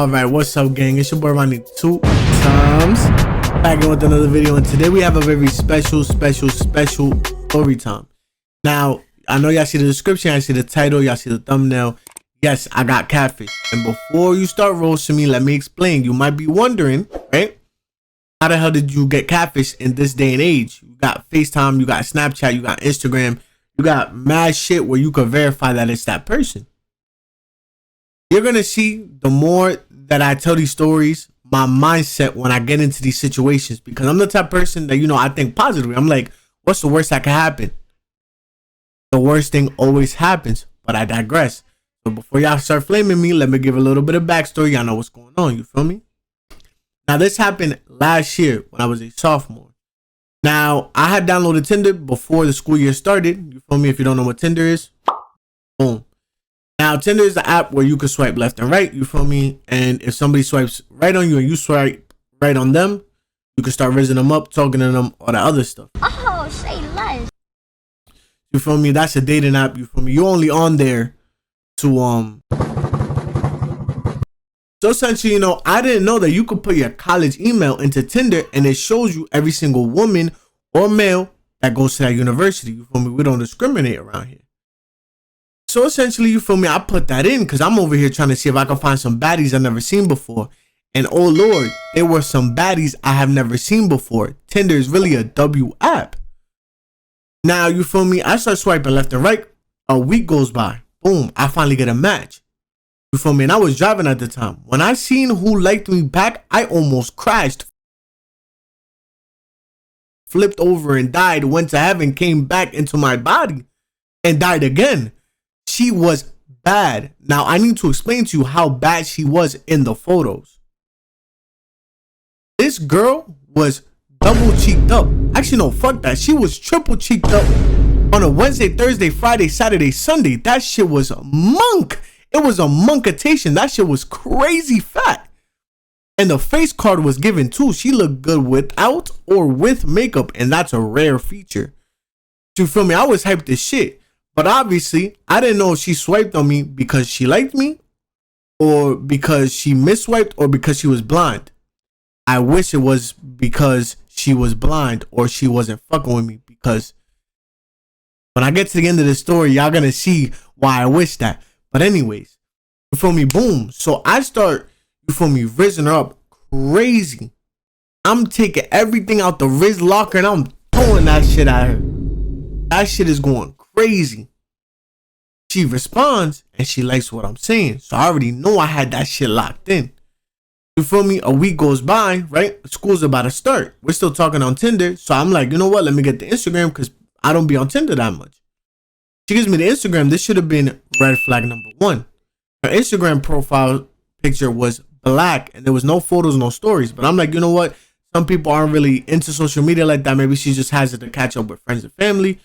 All right, what's up, gang? It's your boy Ronnie 2 times back in with another video, and today we have a very special story time. Now, I know y'all see the description, y'all see the title, y'all see the thumbnail. Yes, I got catfish. And before you start roasting me, let me explain. You might be wondering, right? How the hell did you get catfish in this day and age? You got FaceTime, you got Snapchat, you got Instagram, you got mad shit where you can verify that it's that person. You're gonna see the more that I tell these stories, my mindset when I get into these situations, because I'm the type of person that, you know, I think positively. I'm like, what's the worst that can happen? The worst thing always happens, but I digress. So before y'all start flaming me, let me give a little bit of backstory. Y'all know what's going on, you feel me? Now, this happened last year when I was a sophomore. Now, I had downloaded Tinder before the school year started. You feel me? If you don't know what Tinder is, boom. Now, Tinder is the app where you can swipe left and right, you feel me? And if somebody swipes right on you and you swipe right on them, you can start raising them up, talking to them, all the other stuff. Oh, say less. You feel me? That's a dating app, you feel me? You're only on there to, So essentially, you know, I didn't know that you could put your college email into Tinder and it shows you every single woman or male that goes to that university, you feel me? We don't discriminate around here. So essentially, you feel me, I put that in because I'm over here trying to see if I can find some baddies I've never seen before. And oh Lord, there were some baddies I have never seen before. Tinder is really a W app. Now, you feel me, I start swiping left and right. A week goes by. Boom, I finally get a match. You feel me? And I was driving at the time. When I seen who liked me back, I almost crashed. Flipped over and died, went to heaven, came back into my body, and died again. She was bad. Now, I need to explain to you how bad she was in the photos. This girl was double cheeked up. Actually, no, fuck that. She was triple cheeked up on a Wednesday, Thursday, Friday, Saturday, Sunday. That shit was monk. It was a monketation. That shit was crazy fat. And the face card was given too. She looked good without or with makeup, and that's a rare feature. You feel me? I was hyped as shit. But obviously, I didn't know if she swiped on me because she liked me, or because she misswiped, or because she was blind. I wish it was because she was blind or she wasn't fucking with me, because when I get to the end of the story, y'all gonna see why I wish that. But anyways, you feel me? Boom. So I start, you feel me, rizzing her up crazy. I'm taking everything out the Riz locker and I'm throwing that shit at her. That shit is going crazy. She responds and she likes what I'm saying. So I already know I had that shit locked in. You feel me? A week goes by, right? School's about to start. We're still talking on Tinder. So I'm like, you know what? Let me get the Instagram because I don't be on Tinder that much. She gives me the Instagram. This should have been red flag number 1. Her Instagram profile picture was black and there was no photos, no stories. But I'm like, you know what? Some people aren't really into social media like that. Maybe she just has it to catch up with friends and family.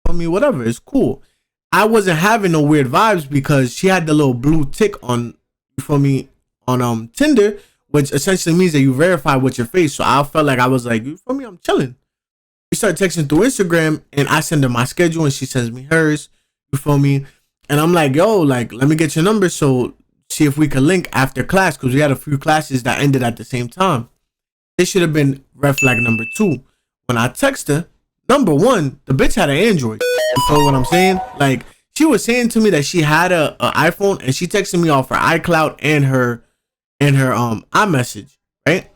For me, whatever. It's cool. I wasn't having no weird vibes because she had the little blue tick on, you feel me, on Tinder, which essentially means that you verify with your face. So I felt like I was like, you feel me? I'm chilling. We start texting through Instagram and I send her my schedule and she sends me hers. You feel me? And I'm like, yo, like, let me get your number so see if we can link after class, because we had a few classes that ended at the same time. This should have been red flag number 2. When I text her, number 1, the bitch had an Android. You feel what I'm saying? Like, she was saying to me that she had a iPhone and she texted me off her iCloud and her iMessage, right?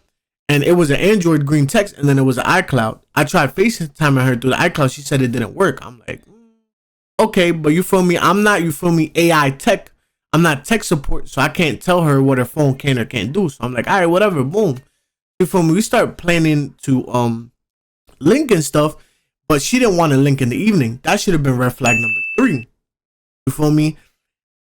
And it was an Android green text, and then it was an iCloud. I tried FaceTiming her through the iCloud. She said it didn't work. I'm like, okay, but you feel me? I'm not, you feel me, AI tech. I'm not tech support, so I can't tell her what her phone can or can't do. So I'm like, all right, whatever, boom. You feel me? We start planning to link and stuff, but she didn't want to link in the evening. That should have been red flag number 3. You feel me?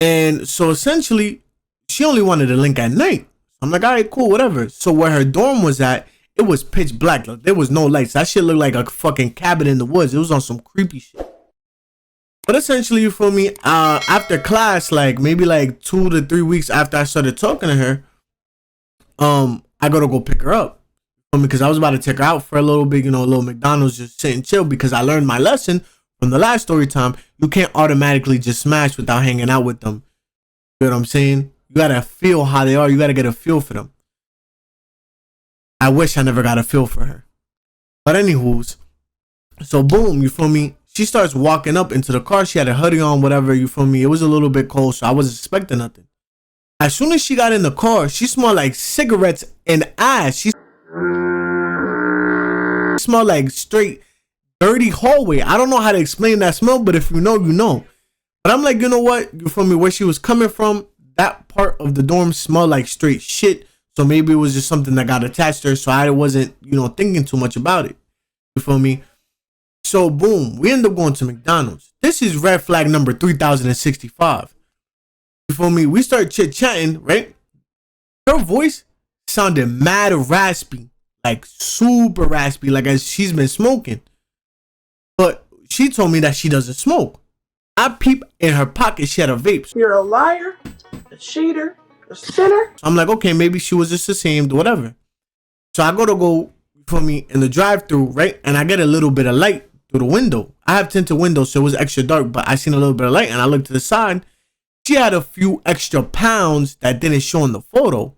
And so essentially, she only wanted to link at night. I'm like, all right, cool, whatever. So where her dorm was at, it was pitch black. Like, there was no lights. That shit looked like a fucking cabin in the woods. It was on some creepy shit. But essentially, you feel me? After class, like maybe like 2 to 3 weeks after I started talking to her, I go pick her up. Because I was about to take her out for a little bit, you know, a little McDonald's, just sit and chill, because I learned my lesson from the last story time. You can't automatically just smash without hanging out with them. You know what I'm saying? You gotta feel how they are. You gotta get a feel for them. I wish I never got a feel for her. But anywho's, so boom, you feel me? She starts walking up into the car. She had a hoodie on, whatever, you feel me? It was a little bit cold, so I wasn't expecting nothing. As soon as she got in the car, she smelled like cigarettes and ass. She smelled like straight dirty hallway. I don't know how to explain that smell, but if you know, you know. But I'm like, you know what? You feel me? Where she was coming from, that part of the dorm smelled like straight shit. So maybe it was just something that got attached to her. So I wasn't, you know, thinking too much about it. You feel me? So boom, we end up going to McDonald's. This is red flag number 3065. You feel me? We start chit-chatting, right? Her voice sounded mad raspy. Like super raspy. Like as she's been smoking. But she told me that she doesn't smoke. I peep in her pocket, she had a vape. You're a liar, a cheater, a sinner. So I'm like, okay, maybe she was just ashamed, whatever. So I go, you feel me, in the drive-thru, right? And I get a little bit of light through the window. I have tinted windows, so it was extra dark, but I seen a little bit of light, and I looked to the side. She had a few extra pounds that didn't show in the photo.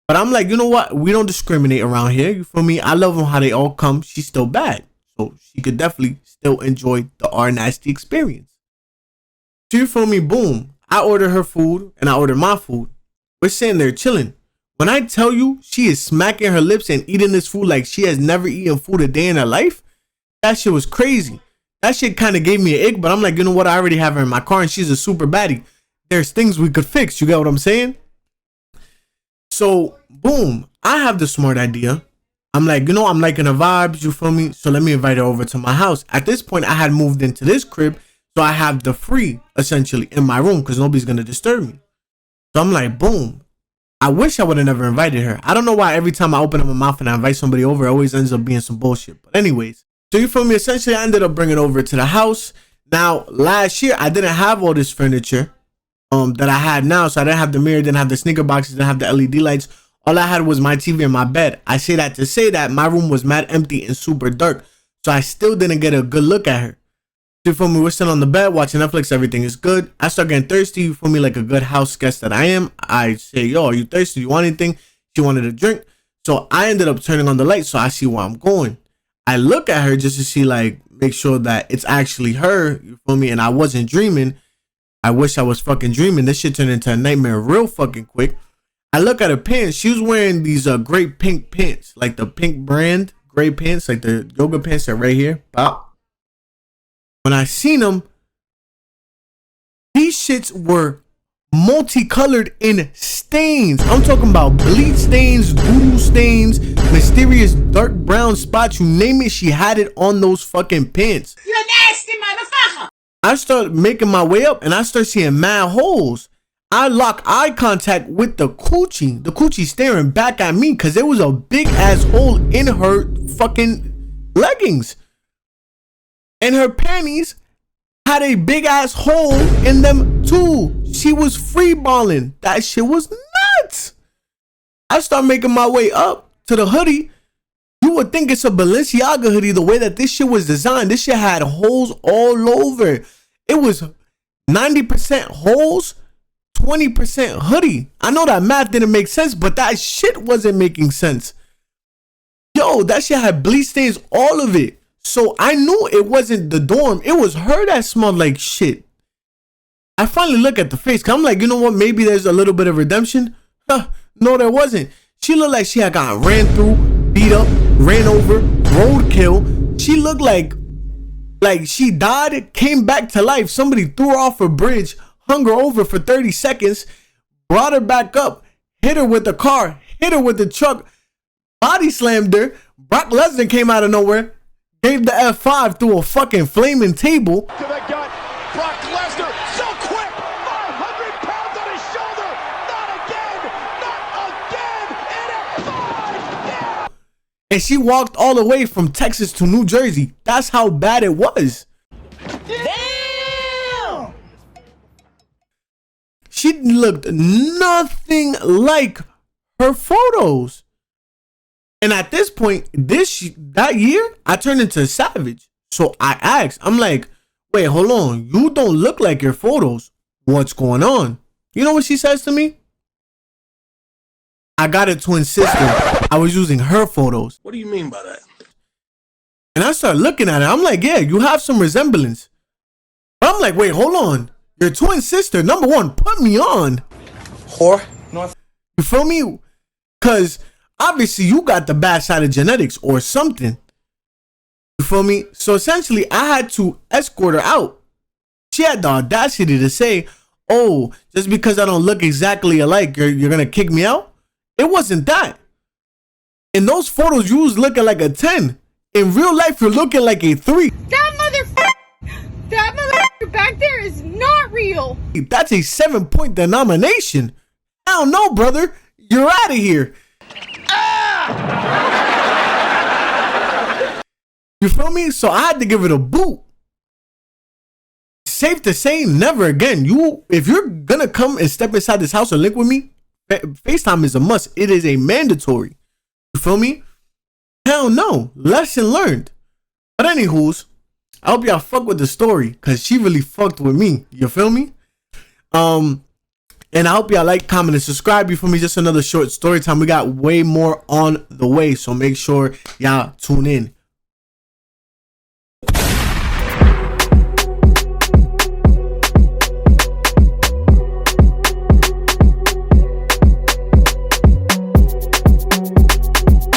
But I'm like, you know what? We don't discriminate around here. You feel me? I love them how they all come. She's still bad. So she could definitely still enjoy the R nasty experience. So you feel me? Boom. I order her food and I order my food. We're sitting there chilling. When I tell you she is smacking her lips and eating this food like she has never eaten food a day in her life, that shit was crazy. That shit kind of gave me an ick, but I'm like, you know what? I already have her in my car and she's a super baddie. There's things we could fix. You get what I'm saying? So boom. I have the smart idea. I'm like, you know, I'm liking her vibes. You feel me? So let me invite her over to my house. At this point, I had moved into this crib. So I have the free, essentially, in my room because nobody's going to disturb me. So I'm like, boom. I wish I would have never invited her. I don't know why every time I open up my mouth and I invite somebody over, it always ends up being some bullshit. But anyways, so you feel me? Essentially, I ended up bringing over to the house. Now, last year, I didn't have all this furniture that I had now. So I didn't have the mirror, didn't have the sneaker boxes, didn't have the LED lights. All I had was my TV and my bed. I say that to say that my room was mad empty and super dark. So I still didn't get a good look at her. You feel me? We're sitting on the bed watching Netflix. Everything is good. I start getting thirsty. You feel me? Like a good house guest that I am. I say, yo, are you thirsty? You want anything? She wanted a drink. So I ended up turning on the light so I see where I'm going. I look at her just to see, like, make sure that it's actually her. You feel me? And I wasn't dreaming. I wish I was fucking dreaming. This shit turned into a nightmare real fucking quick. I look at her pants. She was wearing these great pink pants. Like the pink brand. Gray pants. Like the yoga pants that are right here. Pop. When I seen them, these shits were multicolored in stains. I'm talking about bleach stains, doodle stains, mysterious dark brown spots. You name it, she had it on those fucking pants. You nasty motherfucker. I start making my way up and I start seeing mad holes. I lock eye contact with the coochie staring back at me because there was a big ass hole in her fucking leggings. And her panties had a big ass hole in them too. She was free balling. That shit was nuts. I start making my way up to the hoodie. You would think it's a Balenciaga hoodie the way that this shit was designed. This shit had holes all over. It was 90% holes, 20% hoodie. I know that math didn't make sense, but that shit wasn't making sense. Yo, that shit had bleach stains, all of it. So I knew it wasn't the dorm. It was her that smelled like shit. I finally look at the face. Cause I'm like, you know what? Maybe there's a little bit of redemption. No, there wasn't. She looked like she had gotten ran through, beat up, ran over, roadkill. She looked like she died, came back to life. Somebody threw her off a bridge, hung her over for 30 seconds, brought her back up, hit her with the car, hit her with the truck, body slammed her. Brock Lesnar came out of nowhere. Gave the F5 through a fucking flaming table. To the gut, Brock Lesnar, so quick, 500 pounds on his shoulder, not again, and F5, yeah. And she walked all the way from Texas to New Jersey. That's how bad it was. Damn! She looked nothing like her photos. And at this point, that year, I turned into a savage. So I asked, I'm like, wait, hold on. You don't look like your photos. What's going on? You know what she says to me? I got a twin sister. I was using her photos. What do you mean by that? And I started looking at her. I'm like, yeah, you have some resemblance. But I'm like, wait, hold on. Your twin sister, number one, put me on. Whore. You feel me? Because obviously you got the bad side of genetics or something. You feel me? So essentially, I had to escort her out. She had the audacity to say, oh, just because I don't look exactly alike, you're going to kick me out? It wasn't that. In those photos, you was looking like a 10. In real life, you're looking like a 3. That motherfucker back there is not real. That's a 7-point denomination. Hell no, brother. You're out of here. You feel me? So I had to give it a boot. Safe to say, never again. If you're gonna come and step inside this house or link with me, FaceTime is a must. It is a mandatory. You feel me? Hell no. Lesson learned. But anywho's, I hope y'all fuck with the story, cause she really fucked with me. You feel me? And I hope y'all like, comment, and subscribe. You feel me? Just another short story time. We got way more on the way, so make sure y'all tune in.